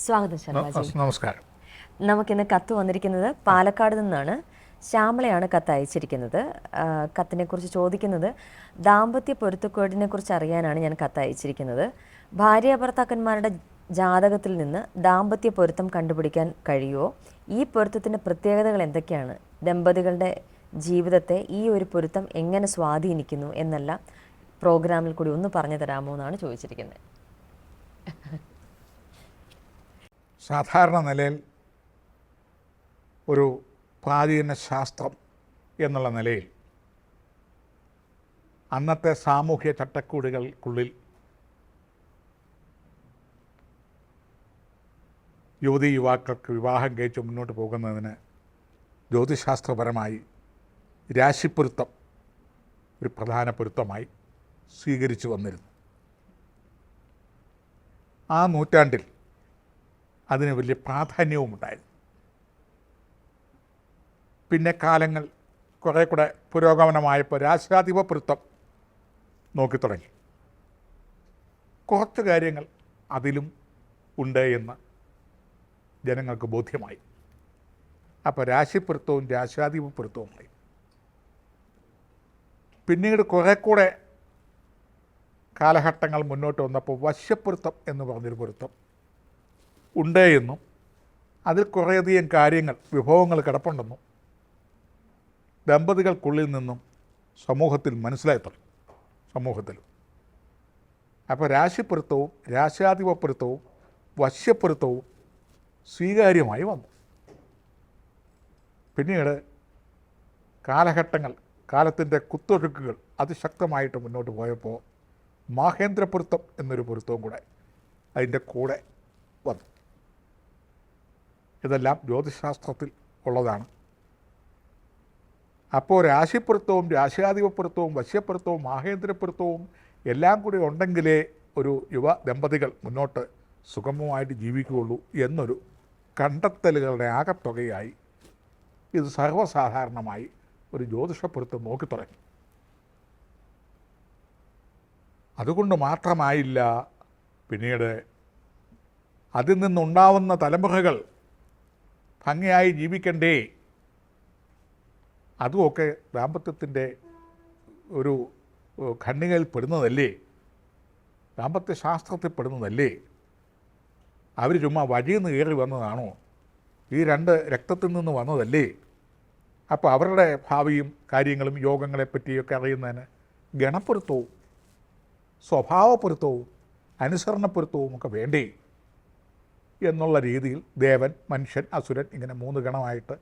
സ്വാഗതം ശർമ്മജി. നമസ്കാരം. നമുക്കിന്ന് കത്ത് വന്നിരിക്കുന്നത് പാലക്കാട് നിന്നാണ്. ശ്യാമളയാണ് കത്ത് അയച്ചിരിക്കുന്നത്. കത്തിനെക്കുറിച്ച് ചോദിക്കുന്നത് ദാമ്പത്യ പൊരുത്തക്കേടിനെ കുറിച്ച് അറിയാനാണ് ഞാൻ കത്ത് അയച്ചിരിക്കുന്നത്. ഭാര്യ ഭർത്താക്കന്മാരുടെ ജാതകത്തിൽ നിന്ന് ദാമ്പത്യ പൊരുത്തം കണ്ടുപിടിക്കാൻ കഴിയുമോ? ഈ പൊരുത്തത്തിൻ്റെ പ്രത്യേകതകൾ എന്തൊക്കെയാണ്? ദമ്പതികളുടെ ജീവിതത്തെ ഈ ഒരു പൊരുത്തം എങ്ങനെ സ്വാധീനിക്കുന്നു എന്നെല്ലാം പ്രോഗ്രാമിൽ കൂടി ഒന്ന് പറഞ്ഞു തരാമോ എന്നാണ് ചോദിച്ചിരിക്കുന്നത്. സാധാരണ നിലയിൽ ഒരു പ്രാചീന ശാസ്ത്രം എന്നുള്ള നിലയിൽ അന്നത്തെ സാമൂഹ്യ ചട്ടക്കൂടുകൾക്കുള്ളിൽ യുവതി യുവാക്കൾക്ക് വിവാഹം കഴിച്ച് മുന്നോട്ട് പോകുന്നതിന് ജ്യോതിശാസ്ത്രപരമായി രാശിപ്പൊരുത്തം ഒരു പ്രധാന പൊരുത്തമായി സ്വീകരിച്ചു വന്നിരുന്നു. ആ നൂറ്റാണ്ടിൽ അതിന് വലിയ പ്രാധാന്യവും ഉണ്ടായിരുന്നു. പിന്നെ കാലങ്ങൾ കുറേ കൂടെ പുരോഗമനമായപ്പോൾ രാശാധിപ പൊരുത്തം നോക്കി തുടങ്ങി. കുറച്ച് കാര്യങ്ങൾ അതിലും ഉണ്ട് എന്ന് ജനങ്ങൾക്ക് ബോധ്യമായി. അപ്പോൾ രാശിപ്പൊരുത്തവും രാശാധിപ പൊരുത്തവുമായി. പിന്നീട് കുറേ കൂടെ കാലഘട്ടങ്ങൾ മുന്നോട്ട് വന്നപ്പോൾ വശ്യപ്പൊരുത്തം എന്ന് പറഞ്ഞൊരു പൊരുത്തം ഉണ്ട് എന്നും അതിൽ കുറേയധികം കാര്യങ്ങൾ വിഭവങ്ങൾ കിടപ്പുണ്ടെന്നും ദമ്പതികൾക്കുള്ളിൽ നിന്നും സമൂഹത്തിൽ മനസ്സിലായി തുടങ്ങി. സമൂഹത്തിൽ അപ്പോൾ രാശിപ്പൊരുത്തവും രാശാധിപപ്പൊരുത്തവും വശ്യപ്പൊരുത്തവും സ്വീകാര്യമായി വന്നു. പിന്നീട് കാലത്തിൻ്റെ കുത്തൊഴുക്കുകൾ അതിശക്തമായിട്ട് മുന്നോട്ട് പോയപ്പോൾ മാഹേന്ദ്രപ്പൊരുത്തം എന്നൊരു പൊരുത്തവും കൂടെ അതിൻ്റെ കൂടെ വന്നു. ഇതെല്ലാം ജ്യോതിശാസ്ത്രത്തിൽ ഉള്ളതാണ്. അപ്പോൾ രാശിപ്പൊരുത്തവും രാശാധിപപ്പൊരുത്തവും വശ്യപ്പൊരുത്തവും മാഹേന്ദ്രപ്പൊരുത്തവും എല്ലാം കൂടി ഉണ്ടെങ്കിലേ ഒരു യുവ ദമ്പതികൾ മുന്നോട്ട് സുഗമമായിട്ട് ജീവിക്കുകയുള്ളൂ എന്നൊരു കണ്ടെത്തലുകളുടെ ആകത്തുകയായി ഇത് സർവ്വസാധാരണമായി ഒരു ജ്യോതിഷപ്പൊരുത്തം നോക്കി തുടങ്ങി. അതുകൊണ്ട് മാത്രമായില്ല, പിന്നീട് അതിൽ നിന്നുണ്ടാവുന്ന തലമുറകൾ ഭംഗിയായി ജീവിക്കണ്ടേ, അതുമൊക്കെ ദാമ്പത്യത്തിൻ്റെ ഒരു ഖണ്ഡികയിൽ പെടുന്നതല്ലേ, ദാമ്പത്യ ശാസ്ത്രത്തിൽ പെടുന്നതല്ലേ. അവർ ചുമ്മാ വഴിയിൽ നിന്ന് കയറി വന്നതാണോ? ഈ രണ്ട് രക്തത്തിൽ നിന്ന് വന്നതല്ലേ. അപ്പോൾ അവരുടെ ഭാവിയും കാര്യങ്ങളും യോഗങ്ങളെപ്പറ്റിയൊക്കെ അറിയുന്നതിന് ഗണപ്പൊരുത്തവും സ്വഭാവപ്പൊരുത്തവും അനുസരണപ്പൊരുത്തവും ഒക്കെ വേണ്ടേ എന്നുള്ള രീതിയിൽ ദേവൻ, മനുഷ്യൻ, അസുരൻ ഇങ്ങനെ 3 ഗണമായിട്ട്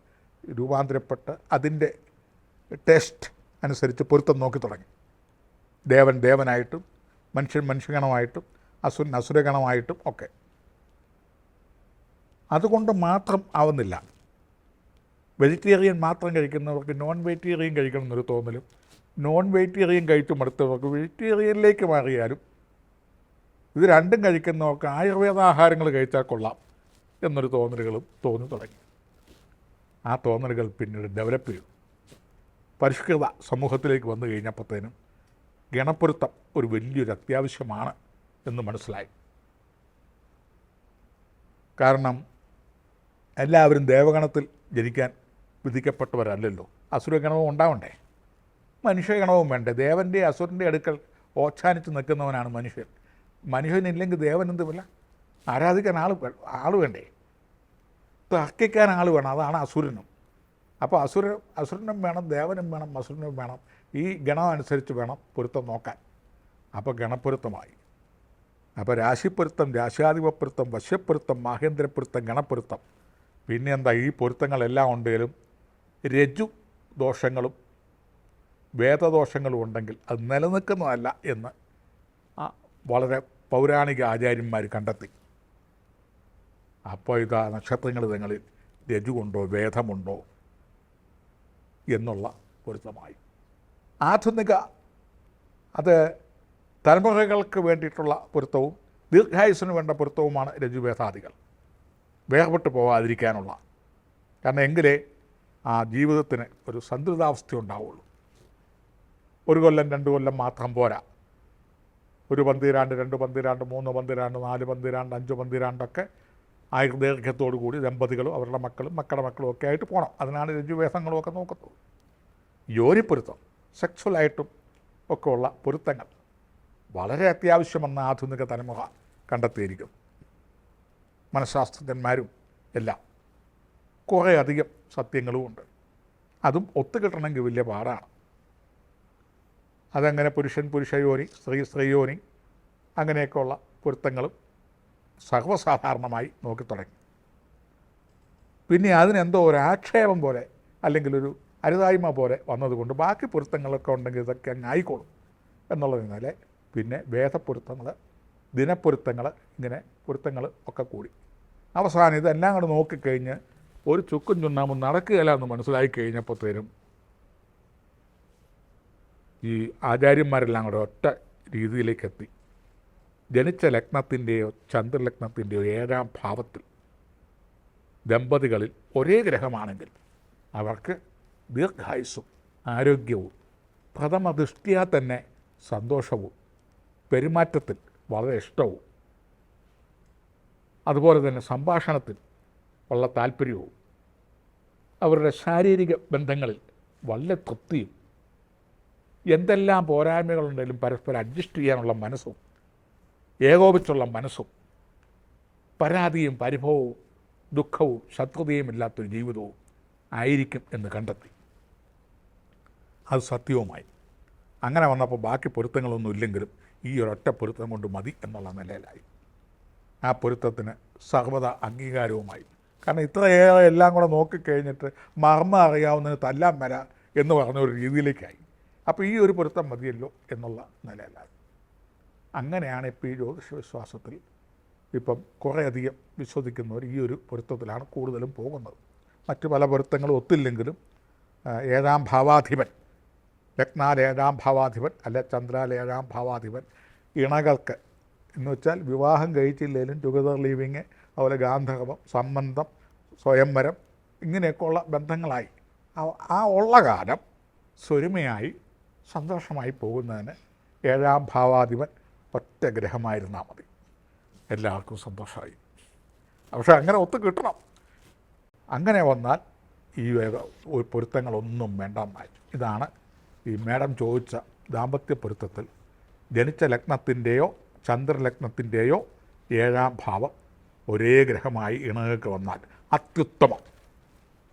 രൂപാന്തരപ്പെട്ട് അതിൻ്റെ ടെസ്റ്റ് അനുസരിച്ച് പൊരുത്തം നോക്കി തുടങ്ങി. ദേവൻ ദേവനായിട്ടും മനുഷ്യൻ മനുഷ്യഗണമായിട്ടും അസുരൻ അസുരഗണമായിട്ടും ഒക്കെ. അതുകൊണ്ട് മാത്രം ആവുന്നില്ല. വെജിറ്റേറിയൻ മാത്രം കഴിക്കുന്നവർക്ക് നോൺ വെജിറ്റേറിയൻ കഴിക്കണം എന്നൊരു തോന്നലും, നോൺ വെജിറ്റേറിയൻ കഴിച്ചു മടുത്തവർക്ക് വെജിറ്റേറിയനിലേക്ക് മാറിയാലും ഇത് രണ്ടും കഴിക്കുന്നവർക്ക് ആയുർവേദ ആഹാരങ്ങൾ കഴിച്ചാൽ കൊള്ളാം എന്നൊരു തോന്നലുകളും തോന്നി തുടങ്ങി. ആ തോന്നലുകൾ പിന്നീട് ഡെവലപ്പ് ചെയ്തു. പരിഷ്കൃത സമൂഹത്തിലേക്ക് വന്നു കഴിഞ്ഞപ്പോഴത്തേനും ഗണപ്പൊരുത്തം ഒരു വലിയൊരു അത്യാവശ്യമാണ് എന്ന് മനസ്സിലായി. കാരണം എല്ലാവരും ദേവഗണത്തിൽ ജനിക്കാൻ വിധിക്കപ്പെട്ടവരല്ലല്ലോ. അസുരഗണവും ഉണ്ടാവണ്ടേ, മനുഷ്യഗണവും വേണ്ടേ. ദേവൻ്റെ അസുരൻ്റെ അടുക്കൽ ഓച്ഛാനിച്ച് നിൽക്കുന്നവനാണ് മനുഷ്യൻ. മനുഷ്യനില്ലെങ്കിൽ ദേവനെന്തുമില്ല. ആരാധിക്കാൻ ആൾ വേണ്ടേ, തർക്കിക്കാൻ ആൾ വേണം. അതാണ് അസുരനും. അപ്പോൾ അസുരനും വേണം, ദേവനും വേണം, അസുരനും വേണം. ഈ ഗണം അനുസരിച്ച് വേണം പൊരുത്തം നോക്കാൻ. അപ്പോൾ ഗണപ്പൊരുത്തമായി. അപ്പോൾ രാശിപ്പൊരുത്തം, രാശാധിപപ്പൊരുത്തം, വശ്യപ്പൊരുത്തം, മാഹേന്ദ്രപ്പൊരുത്തം, ഗണപ്പൊരുത്തം. പിന്നെ എന്താ, ഈ പൊരുത്തങ്ങളെല്ലാം ഉണ്ടെങ്കിലും രജ്ജു ദോഷങ്ങളും വേദദോഷങ്ങളും ഉണ്ടെങ്കിൽ അത് നിലനിൽക്കുന്നതല്ല എന്ന് വളരെ പൗരാണിക ആചാര്യന്മാർ കണ്ടെത്തി. അപ്പോൾ ഇതാ നക്ഷത്രങ്ങൾ തങ്ങളിൽ രജുണ്ടോ വേദമുണ്ടോ എന്നുള്ള പൊരുത്തമായി. ആധുനിക അത് തലമുറകൾക്ക് വേണ്ടിയിട്ടുള്ള പൊരുത്തവും ദീർഘായുസ്സിന് വേണ്ട പൊരുത്തവുമാണ് രജുവേദാദികൾ. വേർപെട്ട് പോകാതിരിക്കാനുള്ള. കാരണം എങ്കിലേ ആ ജീവിതത്തിന് ഒരു സന്തുലിതാവസ്ഥ ഉണ്ടാവുള്ളൂ. 1 കൊല്ലം 2 കൊല്ലം മാത്രം പോരാ. 1 പന്തിരാണ്ട്, 2 പന്തിരാണ്ട്, 3 പന്തിരാണ്ട്, 4 പന്തിരാണ്ട്, 5 പന്തിരാണ്ടൊക്കെ ആയുർദൈർഘ്യത്തോടു കൂടി ദമ്പതികളും അവരുടെ മക്കളും മക്കളുടെ മക്കളും ഒക്കെ ആയിട്ട് പോകണം. അതിനാണ് രജ്ജുവേഷങ്ങളും ഒക്കെ നോക്കുന്നത്. യോനിപ്പൊരുത്തം, സെക്സ്വലായിട്ടും ഒക്കെ ഉള്ള പൊരുത്തങ്ങൾ വളരെ അത്യാവശ്യമെന്ന ആധുനിക തലമുറ കണ്ടെത്തിയിരിക്കുന്നു. മനഃശാസ്ത്രജ്ഞന്മാരും എല്ലാം കുറേയധികം സത്യങ്ങളുമുണ്ട്. അതും ഒത്തുകിട്ടണമെങ്കിൽ വലിയ പാടാണ്. അതങ്ങനെ പുരുഷൻ പുരുഷയോനി, സ്ത്രീ സ്ത്രീയോനി, അങ്ങനെയൊക്കെയുള്ള പൊരുത്തങ്ങളും സർവ്വസാധാരണമായി നോക്കിത്തുടങ്ങി. പിന്നെ അതിനെന്തോ ഒരു ആക്ഷേപം പോലെ അല്ലെങ്കിൽ ഒരു അരുതായ്മ പോലെ വന്നതുകൊണ്ട് ബാക്കി പൊരുത്തങ്ങളൊക്കെ ഉണ്ടെങ്കിൽ ഇതൊക്കെ അങ്ങ് ആയിക്കോളും എന്നുള്ളതിനാലെ പിന്നെ വേദപ്പൊരുത്തങ്ങൾ, ദിനപ്പൊരുത്തങ്ങൾ, ഇങ്ങനെ പൊരുത്തങ്ങൾ ഒക്കെ കൂടി അവസാനം ഇതെല്ലാം കൂടെ നോക്കിക്കഴിഞ്ഞ് ഒരു ചുക്കും ചുണ്ണാമും നടക്കുകയില്ല എന്ന് മനസ്സിലായി കഴിഞ്ഞപ്പോഴത്തേനും ഈ ആചാര്യന്മാരെല്ലാം കൂടെ ഒറ്റ രീതിയിലേക്ക് എത്തി. ജനിച്ച ലഗ്നത്തിൻ്റെയോ ചന്ദ്രലഗ്നത്തിൻ്റെയോ 7ാം ഭാവത്തിൽ ദമ്പതികളിൽ ഒരേ ഗ്രഹമാണെങ്കിൽ അവർക്ക് ദീർഘായുസ്സും ആരോഗ്യവും പ്രഥമ ദൃഷ്ട്യാ തന്നെ സന്തോഷവും പെരുമാറ്റത്തിൽ വളരെ ഇഷ്ടവും അതുപോലെ തന്നെ സംഭാഷണത്തിൽ ഉള്ള താല്പര്യവും അവരുടെ ശാരീരിക ബന്ധങ്ങളിൽ വളരെ തൃപ്തിയും എന്തെല്ലാം പോരായ്മകളുണ്ടെങ്കിലും പരസ്പരം അഡ്ജസ്റ്റ് ചെയ്യാനുള്ള മനസ്സും ഏകോപിച്ചുള്ള മനസ്സും പരാതിയും പരിഭവവും ദുഃഖവും ശത്രുതയും ഇല്ലാത്തൊരു ജീവിതവും ആയിരിക്കും എന്ന് കണ്ടെത്തി. അത് സത്യവുമായി. അങ്ങനെ വന്നപ്പോൾ ബാക്കി പൊരുത്തങ്ങളൊന്നും ഇല്ലെങ്കിലും ഈ ഒരൊറ്റ പൊരുത്തം കൊണ്ട് മതി എന്നുള്ള നിലയിലായി. ആ പൊരുത്തത്തിന് സർവ്വത അംഗീകാരവുമായി. കാരണം ഇത്രയേറെ എല്ലാം കൂടെ നോക്കിക്കഴിഞ്ഞിട്ട് മർമ്മം അറിയാവുന്നതിന് തല്ലാൻ വര എന്ന് പറഞ്ഞ ഒരു രീതിയിലേക്കായി. അപ്പോൾ ഈ ഒരു പൊരുത്തം മതിയല്ലോ എന്നുള്ള നിലയിലായി. അങ്ങനെയാണ് ഇപ്പോൾ ഈ ജ്യോതിഷ വിശ്വാസത്തിൽ ഇപ്പം കുറേയധികം വിശ്വസിക്കുന്നവർ ഈ ഒരു പൊരുത്തത്തിലാണ് കൂടുതലും പോകുന്നത്. മറ്റു പല പൊരുത്തങ്ങളും ഒത്തില്ലെങ്കിലും 7ാം ഭാവാധിപൻ, ലഗ്നാൽ 7ാം ഭാവാധിപൻ അല്ലെ ചന്ദ്രാൽ 7ാം ഭാവാധിപൻ ഇണകൾക്ക് എന്ന് വെച്ചാൽ വിവാഹം കഴിച്ചില്ലെങ്കിലും ടുഗദർ ലീവിങ്, അതുപോലെ ഗാന്ധർവം, സംബന്ധം, സ്വയംവരം, ഇങ്ങനെയൊക്കെയുള്ള ബന്ധങ്ങളായി ആ ഉള്ള കാലം സ്വരുമയായി സന്തോഷമായി പോകുന്നതിന് 7ാം ഭാവാധിപൻ ഒറ്റ ഗ്രഹമായിരുന്നാൽ മതി, എല്ലാവർക്കും സന്തോഷമായി. പക്ഷേ അങ്ങനെ ഒത്തു കിട്ടണം. അങ്ങനെ വന്നാൽ ഈ പൊരുത്തങ്ങളൊന്നും വേണ്ടെന്നായി. ഇതാണ് ഈ മേഡം ചോദിച്ച ദാമ്പത്യ പൊരുത്തത്തിൽ ജനിച്ച ലഗ്നത്തിൻ്റെയോ ചന്ദ്രലഗ്നത്തിൻ്റെയോ 7ാം ഭാവം ഒരേ ഗ്രഹമായി ഇണകൾക്ക് വന്നാൽ അത്യുത്തമം.